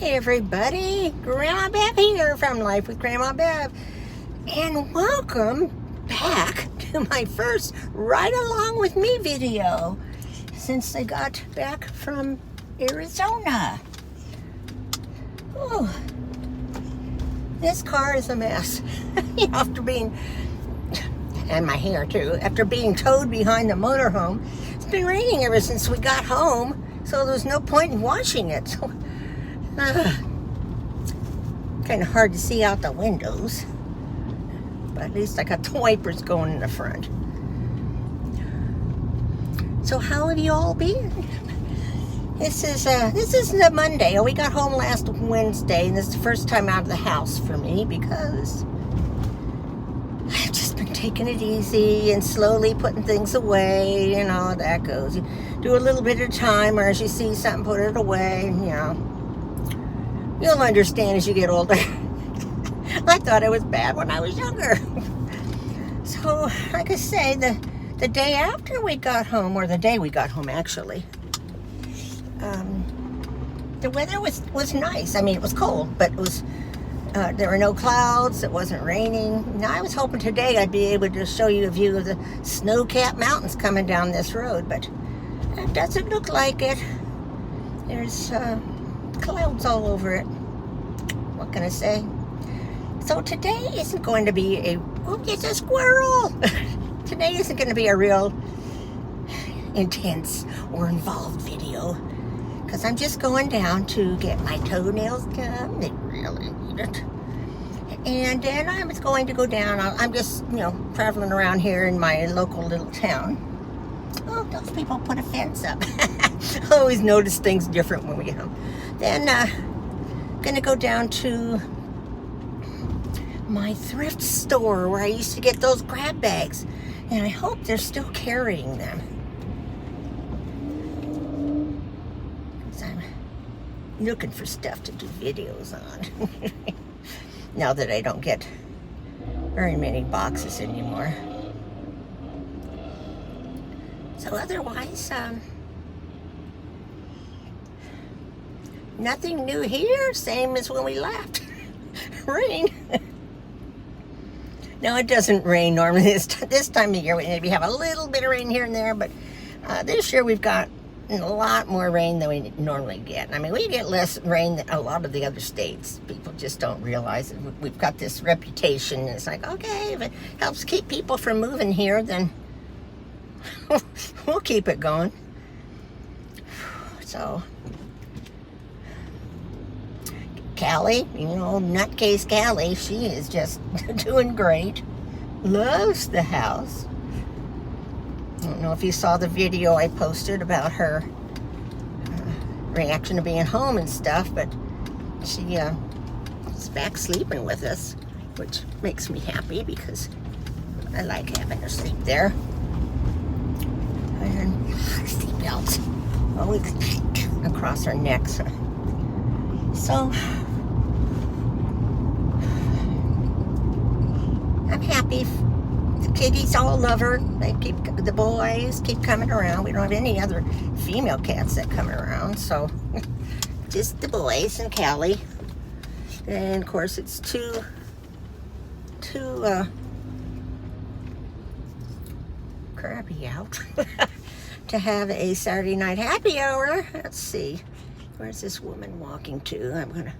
Hey everybody, Grandma Bev here from Life with Grandma Bev, and welcome back to my first Ride Along With Me video since I got back from Arizona. Oh, this car is a mess. After being, and my hair too, after being towed behind the motorhome. It's been raining ever since we got home, so there's no point in washing it. So, kind of hard to see out the windows, but at least I got the wipers going in the front. So how have you all been? This is the Monday. We got home last Wednesday, and this is the first time out of the house for me because I've just been taking it easy and slowly putting things away, and all that goes. You do a little bit at a time, or as you see something, put it away, and, you'll understand as you get older. I thought it was bad when I was younger. So, like I say, the day after we got home, or the day we got home actually, the weather was nice. I mean, it was cold, but it was, there were no clouds, it wasn't raining. Now, I was hoping today I'd be able to show you a view of the snow-capped mountains coming down this road, but it doesn't look like it. There's clouds all over it. What can I say? So today isn't going to be it's a squirrel. Today isn't going to be a real intense or involved video, because I'm just going down to get my toenails done. They really need it. And then I was going to go down. I'm just, traveling around here in my local little town. Oh, those people put a fence up. I always notice things different when we get home. Then, gonna go down to my thrift store where I used to get those grab bags, and I hope they're still carrying them. Because I'm looking for stuff to do videos on. Now that I don't get very many boxes anymore. So otherwise, nothing new here, same as when we left. Rain. No, it doesn't rain normally this time of year. We maybe have a little bit of rain here and there, but this year we've got a lot more rain than we normally get. I mean, we get less rain than a lot of the other states. People just don't realize it. We've got this reputation, and it's like, okay, if it helps keep people from moving here, then we'll keep it going. So, Callie, nutcase Callie, she is just doing great. Loves the house. I don't know if you saw the video I posted about her reaction to being home and stuff, but she is back sleeping with us, which makes me happy because I like having her sleep there. And seatbelts always across our necks. So I'm happy. The kitties all love her. The boys keep coming around. We don't have any other female cats that come around, so just the boys and Callie. And of course, it's too crappy out to have a Saturday night happy hour. Let's see. Where's this woman walking to? I'm going to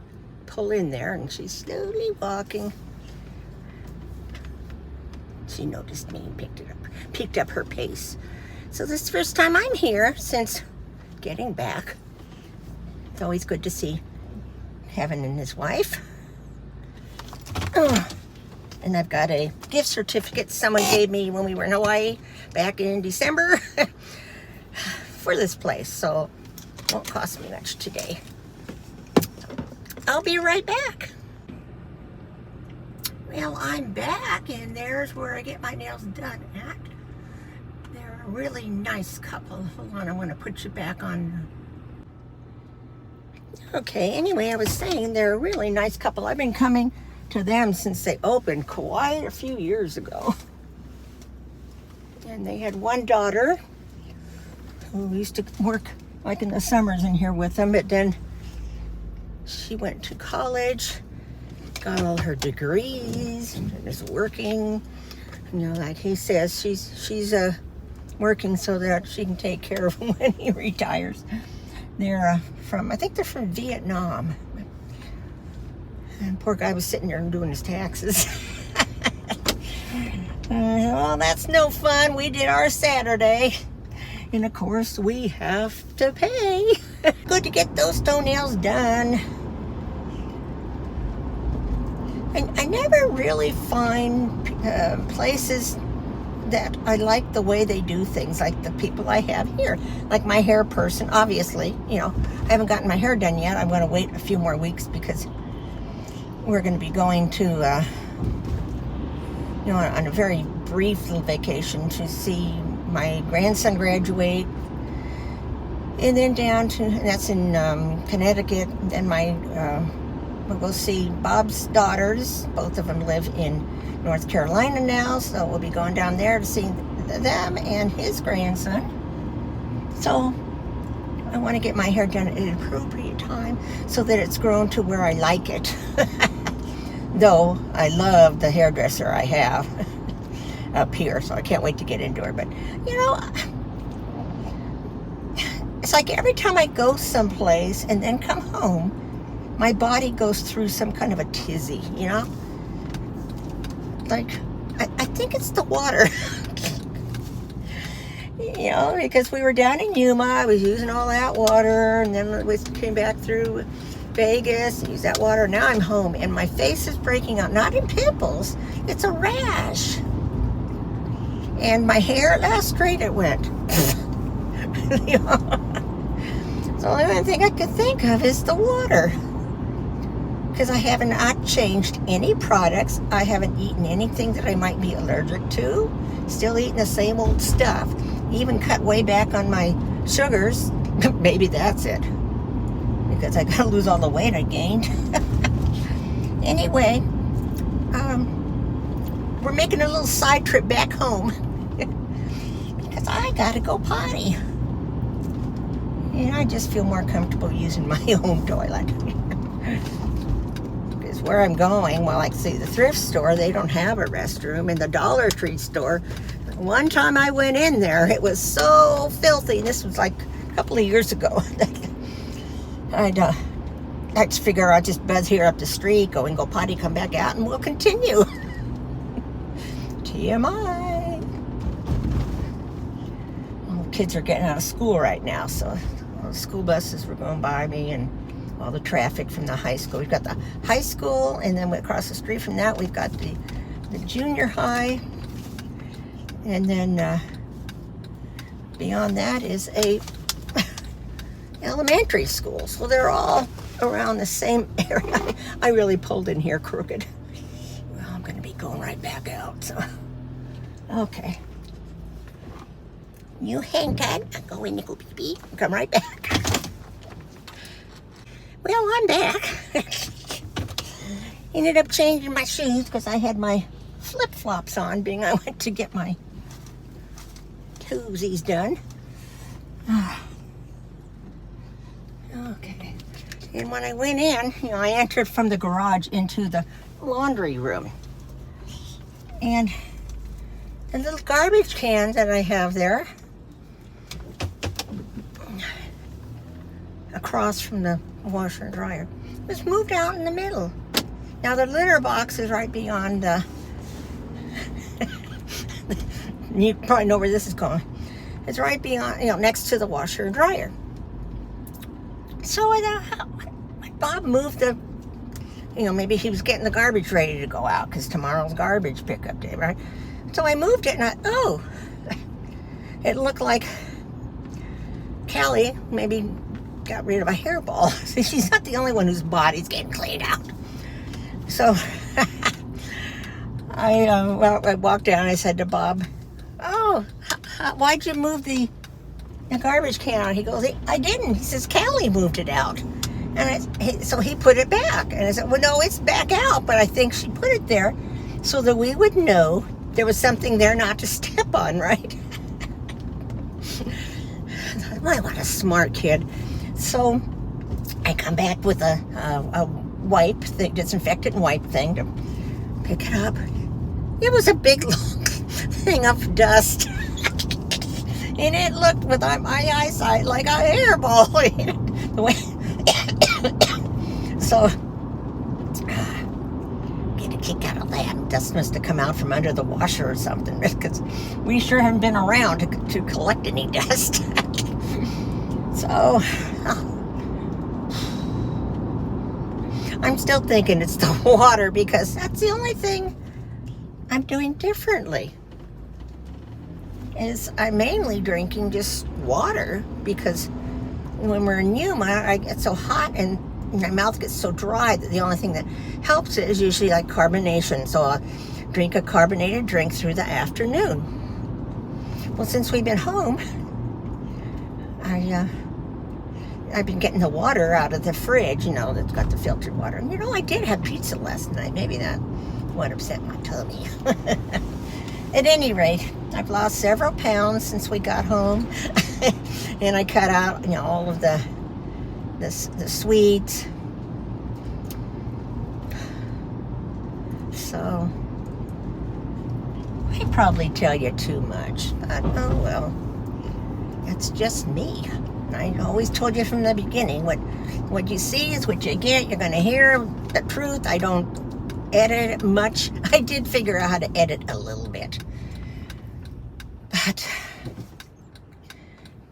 pull in there, and she's slowly walking. She noticed me and picked up her pace. So this is the first time I'm here since getting back. It's always good to see Heaven and his wife. And I've got a gift certificate someone gave me when we were in Hawaii back in December for this place, so it won't cost me much today. I'll be right back. Well, I'm back, and there's where I get my nails done at. They're a really nice couple. Hold on, I want to put you back on. Okay, anyway, I was saying they're a really nice couple. I've been coming to them since they opened quite a few years ago. And they had one daughter who used to work like in the summers in here with them, but then She went to college, got all her degrees, and is working. You know, like he says, she's working so that she can take care of him when he retires. They're I think they're from Vietnam. And poor guy was sitting there and doing his taxes. Well, that's no fun. We did our Saturday. And of course, we have to pay. Good to get those toenails done. I never really find places that I like the way they do things, like the people I have here. Like my hair person, obviously, you know, I haven't gotten my hair done yet. I'm going to wait a few more weeks because we're going to be going to, you know, on a very brief little vacation to see my grandson graduate. And then down to, and that's in Connecticut, and then we'll go see Bob's daughters. Both of them live in North Carolina now, so we'll be going down there to see them and his grandson. So I want to get my hair done at an appropriate time so that it's grown to where I like it. Though I love the hairdresser I have up here, so I can't wait to get into her. But, you know, it's like every time I go someplace and then come home, my body goes through some kind of a tizzy, you know? Like, I think it's the water. You know, because we were down in Yuma, I was using all that water, and then we came back through Vegas and used that water. Now I'm home, and my face is breaking out. Not in pimples, it's a rash. And my hair, last straight it went. You know? The only thing I could think of is the water. Because I haven't not changed any products. I haven't eaten anything that I might be allergic to. Still eating the same old stuff. Even cut way back on my sugars. Maybe that's it. Because I gotta lose all the weight I gained. Anyway, we're making a little side trip back home. Because I gotta go potty. And I just feel more comfortable using my own toilet. Where I'm going, well, like see the thrift store, they don't have a restroom. In the Dollar Tree store, one time I went in there, it was so filthy. And this was like a couple of years ago. I'd just figure I'd just buzz here up the street, go and go potty, come back out, and we'll continue. TMI. Well, the kids are getting out of school right now, so all the school buses were going by me, and all the traffic from the high school. We've got the high school, and then across the street from that, we've got the junior high. And then beyond that is a elementary school. So they're all around the same area. I really pulled in here crooked. Well, I'm going to be going right back out. So, okay. You hang tight. I'll go in and go pee-pee. Come right back. Well, I'm back. Ended up changing my shoes because I had my flip-flops on, being I went to get my toesies done. Okay. And when I went in, you know, I entered from the garage into the laundry room. And the little garbage can that I have there, across from the washer and dryer, was moved out in the middle. Now the litter box is right beyond the you probably know where this is going. It's right beyond, you know, next to the washer and dryer. So I thought, Bob moved the, you know, maybe he was getting the garbage ready to go out because tomorrow's garbage pickup day, right? So I moved it, and it looked like Callie maybe got rid of a hairball. She's not the only one whose body's getting cleaned out. So I walked down and I said to Bob, "Oh, why'd you move the garbage can out?" He goes, "I didn't." He says, "Callie moved it out." And so he put it back. And I said, "Well, no, it's back out, but I think she put it there so that we would know there was something there not to step on, right?" Well, what a smart kid. So I come back with a wipe thing, disinfectant wipe thing to pick it up. It was a big long thing of dust. And it looked with my eyesight like a hairball. The way so get a kick out of that. Dust must have come out from under the washer or something, because we sure haven't been around to collect any dust. So I'm still thinking it's the water, because that's the only thing I'm doing differently. Is I'm mainly drinking just water, because when we're in Yuma, I get so hot and my mouth gets so dry that the only thing that helps it is usually like carbonation. So I'll drink a carbonated drink through the afternoon. Well, since we've been home, I've been getting the water out of the fridge, that's got the filtered water. And I did have pizza last night. Maybe that would upset my tummy. At any rate, I've lost several pounds since we got home. And I cut out, all of the sweets. So I probably tell you too much, but oh well, that's just me. I always told you from the beginning, what you see is what you get. You're going to hear the truth. I don't edit much. I did figure out how to edit a little bit, but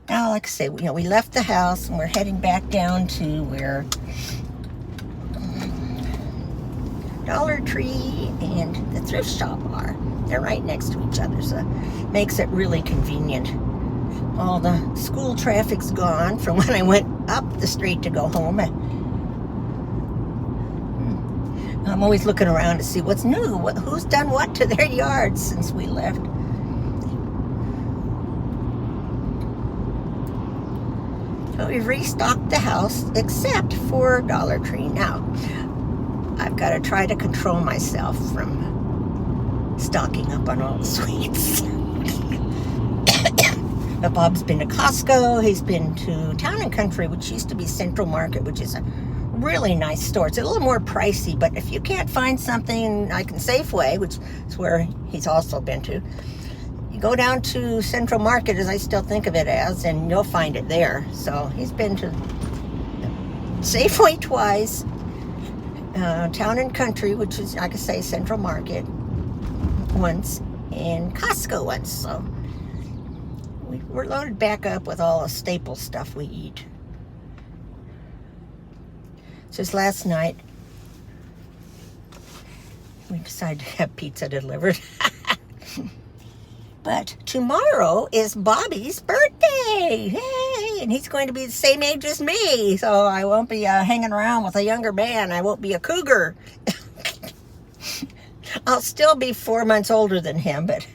now, like I say, we left the house and we're heading back down to where Dollar Tree and the thrift shop are. They're right next to each other, so it makes it really convenient. All the school traffic's gone from when I went up the street to go home. I'm always looking around to see what's new, who's done what to their yards since we left. So we've restocked the house except for Dollar Tree. Now, I've got to try to control myself from stocking up on all the sweets. Bob's been to Costco. He's been to Town and Country, which used to be Central Market, which is a really nice store. It's a little more pricey, but if you can't find something like in Safeway, which is where he's also been to, you go down to Central Market, as I still think of it as, and you'll find it there. So he's been to Safeway twice, Town and Country, which is, like I say, Central Market once, and Costco once. So we're loaded back up with all the staple stuff we eat. Just last night, we decided to have pizza delivered. But tomorrow is Bobby's birthday. Hey! And he's going to be the same age as me. So I won't be hanging around with a younger man. I won't be a cougar. I'll still be 4 months older than him, but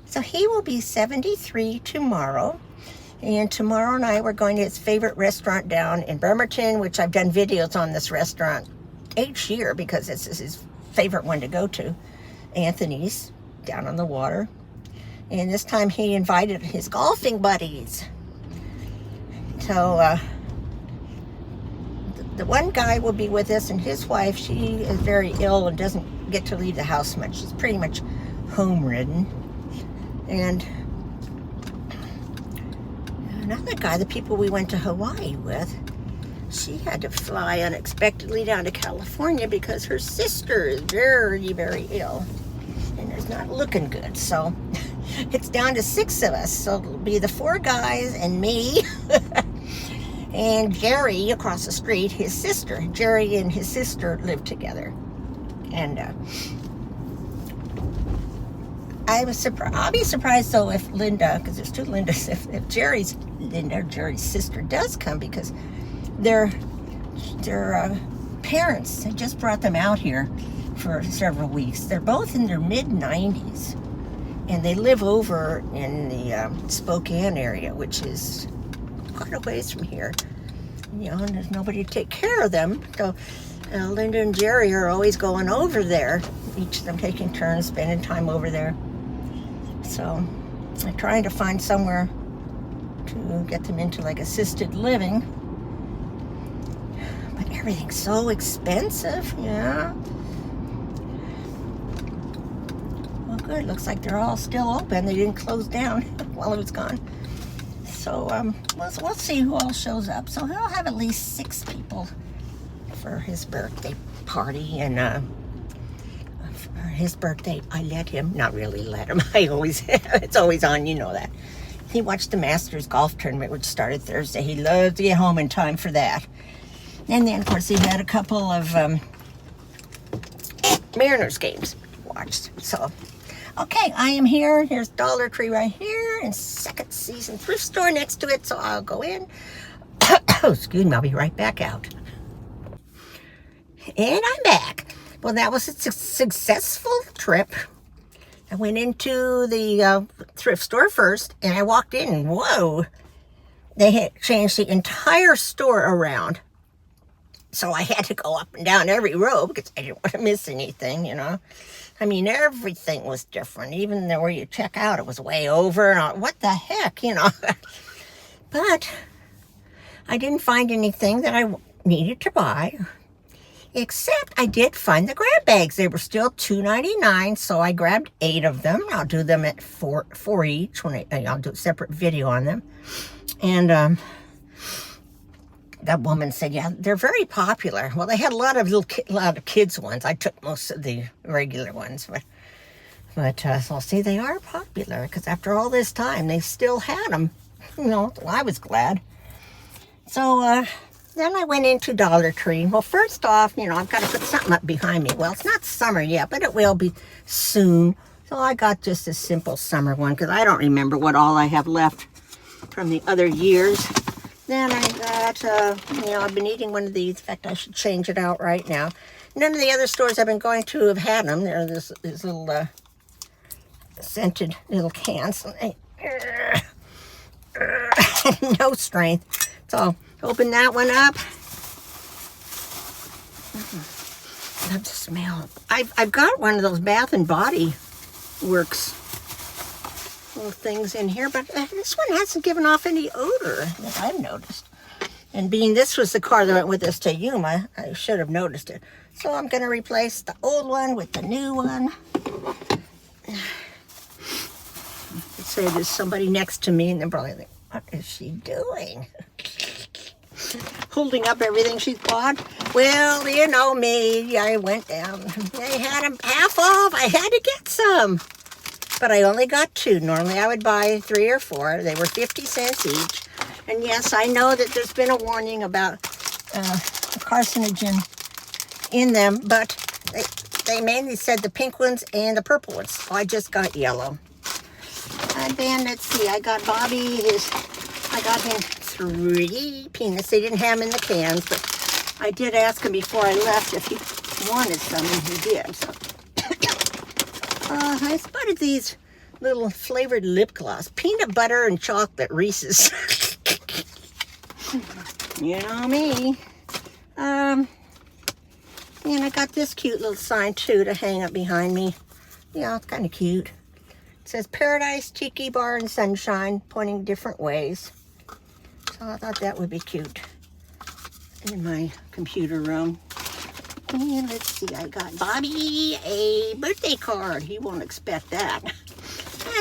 so he will be 73 tomorrow. And tomorrow night we're going to his favorite restaurant down in Bremerton, which I've done videos on this restaurant each year because it's his favorite one to go to. Anthony's, down on the water. And this time he invited his golfing buddies. So the one guy will be with us, and his wife, she is very ill and doesn't get to leave the house much. She's pretty much home-ridden. And another guy, the people we went to Hawaii with, she had to fly unexpectedly down to California because her sister is very, very ill and is not looking good. So it's down to 6 of us. So it'll be the 4 guys and me and Jerry across the street, his sister. Jerry and his sister live together. And I'll be surprised though if Linda, because there's 2 Lindas, if Jerry's sister does come, because their parents had just brought them out here for several weeks. They're both in their mid-90s, and they live over in the Spokane area, which is quite a ways from here. And there's nobody to take care of them. So Linda and Jerry are always going over there, each of them taking turns spending time over there. So I'm trying to find somewhere to get them into like assisted living. But everything's so expensive, yeah. Well, good. Looks like they're all still open. They didn't close down while I was gone. So we'll see who all shows up. So he'll have at least 6 people for his birthday party. And for his birthday, I let him, not really let him, it's always on, you know that. He watched the Masters golf tournament, which started Thursday. He loved to get home in time for that. And then, of course, he had a couple of Mariners games watched. So, okay, I am here. Here's Dollar Tree right here, and second season thrift store next to it. So I'll go in. Excuse me, I'll be right back out. And I'm back. Well, that was a successful trip. I went into the thrift store first, and I walked in, and whoa, they had changed the entire store around. So I had to go up and down every row because I didn't want to miss anything, you know. I mean, everything was different. Even where you check out, it was way over. And what the heck, you know. But I didn't find anything that I needed to buy. Except I did find the grab bags. They were still $2.99, so I grabbed 8 of them. I'll do them at four each. I'll do a separate video on them. And that woman said, yeah, they're very popular. Well, they had a lot of kids ones. I took most of the regular ones, but so see, they are popular because after all this time, they still had them. You know, I was glad. So then I went into Dollar Tree. Well, first off, you know, I've got to put something up behind me. Well, it's not summer yet, but it will be soon. So I got just a simple summer one because I don't remember what all I have left from the other years. Then I got, you know, I've been eating one of these. In fact, I should change it out right now. None of the other stores I've been going to have had them. They're these little scented little cans. No strength. So open that one up. Love the smell. I've got one of those Bath and Body Works little things in here, but this one hasn't given off any odor that I've noticed. And being this was the car that went with this TEMU, I should have noticed it. So I'm going to replace the old one with the new one. Let's say there's somebody next to me and they're probably like, what is she doing? Holding up everything she's bought. Well, you know me, I went down. They had them half off. I had to get some. But I only got 2. Normally I would buy 3 or 4. They were 50 cents each. And yes, I know that there's been a warning about the carcinogen in them, but they mainly said the pink ones and the purple ones. So I just got yellow. And then let's see, I got Bobby I got him 3 peanuts. They didn't have them in the cans, but I did ask him before I left if he wanted some, and he did. So I spotted these little flavored lip gloss, peanut butter and chocolate Reese's. You know me. And I got this cute little sign too to hang up behind me. Yeah, it's kind of cute. It says Paradise, Tiki Bar, and Sunshine, pointing different ways. So I thought that would be cute in my computer room. And let's see, I got Bobby a birthday card. He won't expect that. And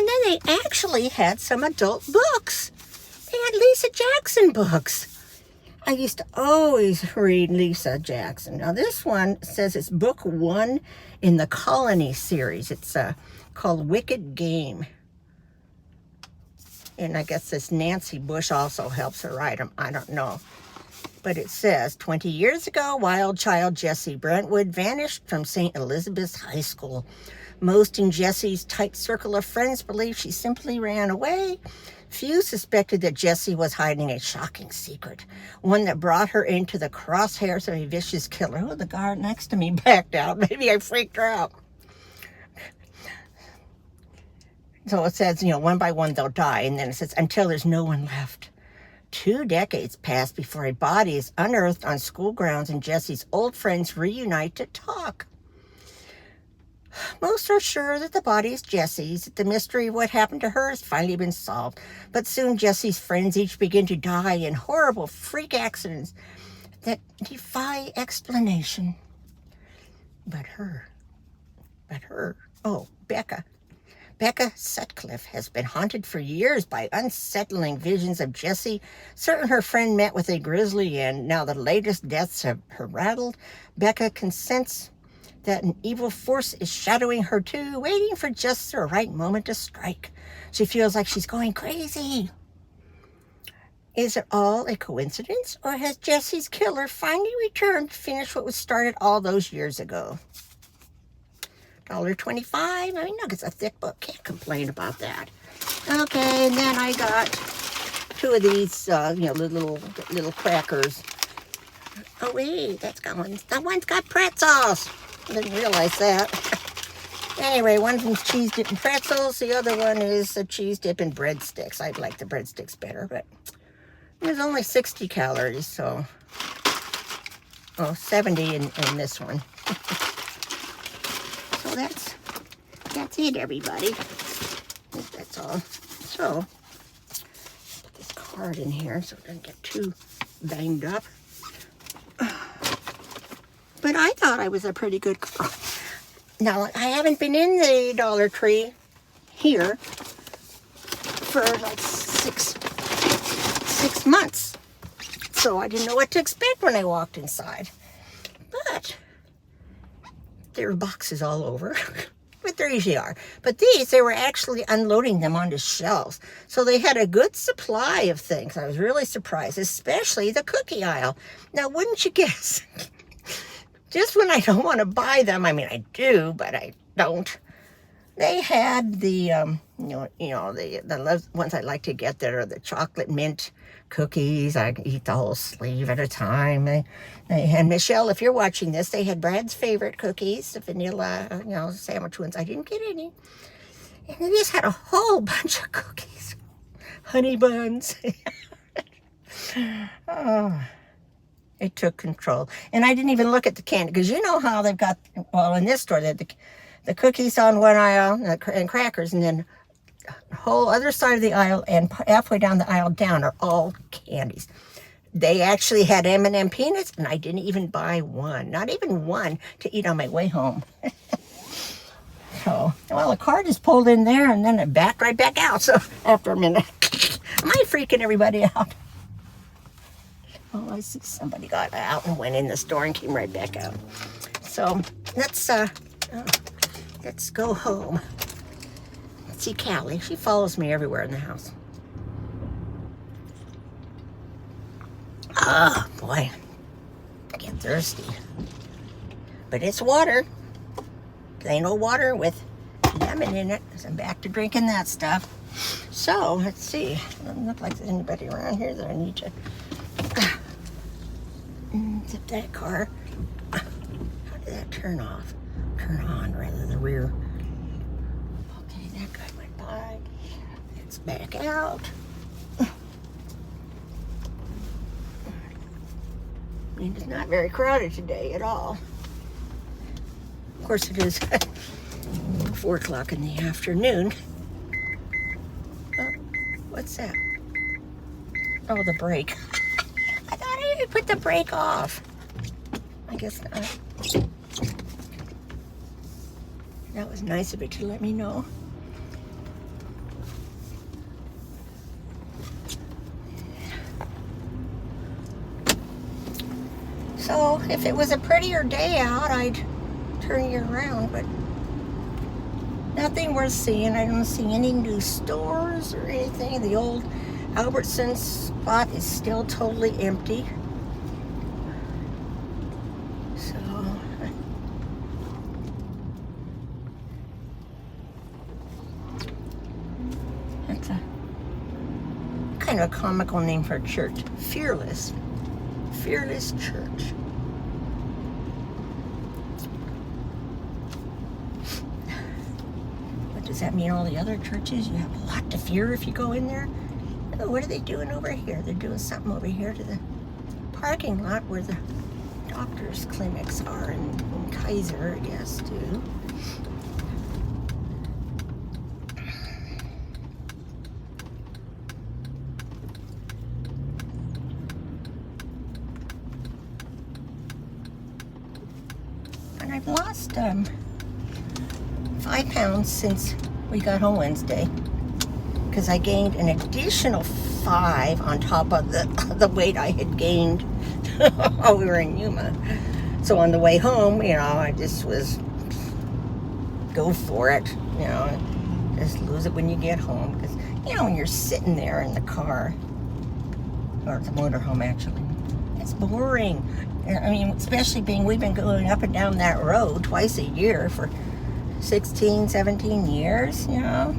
then they actually had some adult books. They had Lisa Jackson books. I used to always read Lisa Jackson. Now this one says it's book 1 in the Colony series. It's called Wicked Game. And I guess this Nancy Bush also helps her write them. I don't know. But it says, 20 years ago, wild child Jessie Brentwood vanished from St. Elizabeth's High School. Most in Jessie's tight circle of friends believed she simply ran away. Few suspected that Jessie was hiding a shocking secret, one that brought her into the crosshairs of a vicious killer. Oh, the guard next to me backed out. Maybe I freaked her out. So it says, you know, one by one they'll die, and then it says, until there's no one left. 2 decades pass before a body is unearthed on school grounds and Jessie's old friends reunite to talk. Most are sure that the body is Jessie's, that the mystery of what happened to her has finally been solved. But soon Jessie's friends each begin to die in horrible freak accidents that defy explanation. But her, oh, Becca Sutcliffe has been haunted for years by unsettling visions of Jessie. Certain her friend met with a grisly end. Now the latest deaths have her rattled. Becca can sense that an evil force is shadowing her too, waiting for just the right moment to strike. She feels like she's going crazy. Is it all a coincidence, or has Jessie's killer finally returned to finish what was started all those years ago? $1.25. I mean, look, it's a thick book. Can't complain about that. Okay, and then I got two of these, little crackers. Oh wait, that one's got pretzels. I didn't realize that. Anyway, one of them's cheese dip and pretzels. The other one is a cheese dip and breadsticks. I'd like the breadsticks better, but it was only 60 calories, so 70 in this one. So that's it, everybody. I think that's all. So put this card in here so it doesn't get too banged up. But I thought I was a pretty good girl. Now, I haven't been in the Dollar Tree here for like six months. So I didn't know what to expect when I walked inside. But there were boxes all over. But there usually are. But these, they were actually unloading them onto shelves. So they had a good supply of things. I was really surprised, especially the cookie aisle. Now, wouldn't you guess? Just when I don't want to buy them, I mean, I do, but I don't. They had the, the ones I like to get that are the chocolate mint cookies. I eat the whole sleeve at a time. And Michelle, if you're watching this, they had Brad's favorite cookies, the vanilla, sandwich ones. I didn't get any. And they just had a whole bunch of cookies. Honey buns. Oh. It took control. And I didn't even look at the candy, because you know how they've got, well, in this store, the cookies on one aisle and crackers, and then the whole other side of the aisle and halfway down the aisle down are all candies. They actually had M&M peanuts, and I didn't even buy one, not even one, to eat on my way home. So, well, the cart is pulled in there, and then it backed right back out. So after a minute, am I freaking everybody out? Oh, I see somebody got out and went in the store and came right back out. So let's go home. Let's see Callie. She follows me everywhere in the house. Oh, boy. I get thirsty. But it's water. Plain old water with lemon in it. So I'm back to drinking that stuff. So, let's see. It doesn't look like there's anybody around here that I need to... Zip that car. How did that turn off? Turn on, rather, the rear. Okay, that guy went by. It's back out. It's not very crowded today at all. Of course, it is 4 o'clock in the afternoon. Oh, what's that? Oh, the brake. I thought I would put the brake off. I guess not. That was nice of it to let me know. So, if it was a prettier day out, I'd turn you around, but nothing worth seeing. I don't see any new stores or anything. The old Albertsons spot is still totally empty. So, that's a kind of a comical name for a church. Fearless Church. What does that mean? All the other churches, you have a lot to fear if you go in there? Oh, what are they doing over here? They're doing something over here to the parking lot where the doctor's clinics are in Kaiser, I guess, too. And I've lost 5 pounds since we got home Wednesday, because I gained an additional 5 on top of the weight I had gained while we were in Yuma. So on the way home, you know, I just was, go for it, you know, just lose it when you get home. Because, you know, when you're sitting there in the car, or the motorhome actually, it's boring. I mean, especially we've been going up and down that road twice a year for 16, 17 years, you know.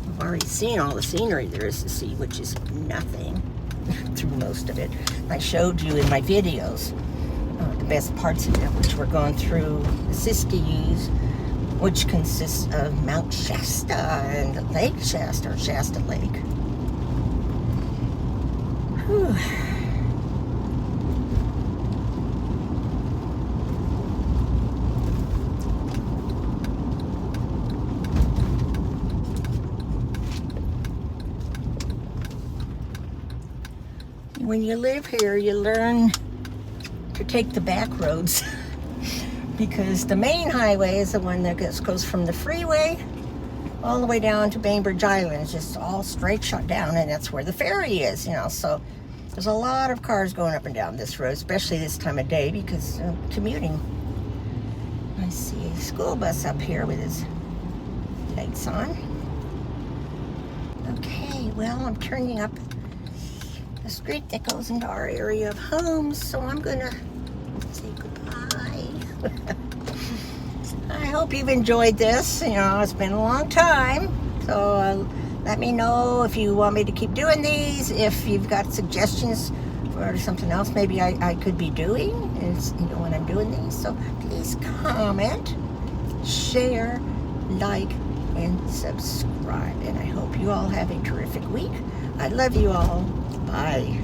I've already seen all the scenery there is to see, which is nothing through most of it. I showed you in my videos the best parts of it, which we're going through the Siskiyous, which consists of Mount Shasta and Lake Shasta, or Shasta Lake. Whew. When you live here, you learn to take the back roads because the main highway is the one that goes from the freeway all the way down to Bainbridge Island. It's just all straight shot down, and that's where the ferry is, you know. So there's a lot of cars going up and down this road, especially this time of day because commuting. I see a school bus up here with his lights on. Okay, well, I'm turning up the street that goes into our area of homes, so I'm gonna say goodbye. I hope you've enjoyed this. You know, it's been a long time, so let me know if you want me to keep doing these, if you've got suggestions for something else maybe I could be doing, you know, when I'm doing these. So please comment, share, like, and subscribe, and I hope you all have a terrific week. I love you all. Bye.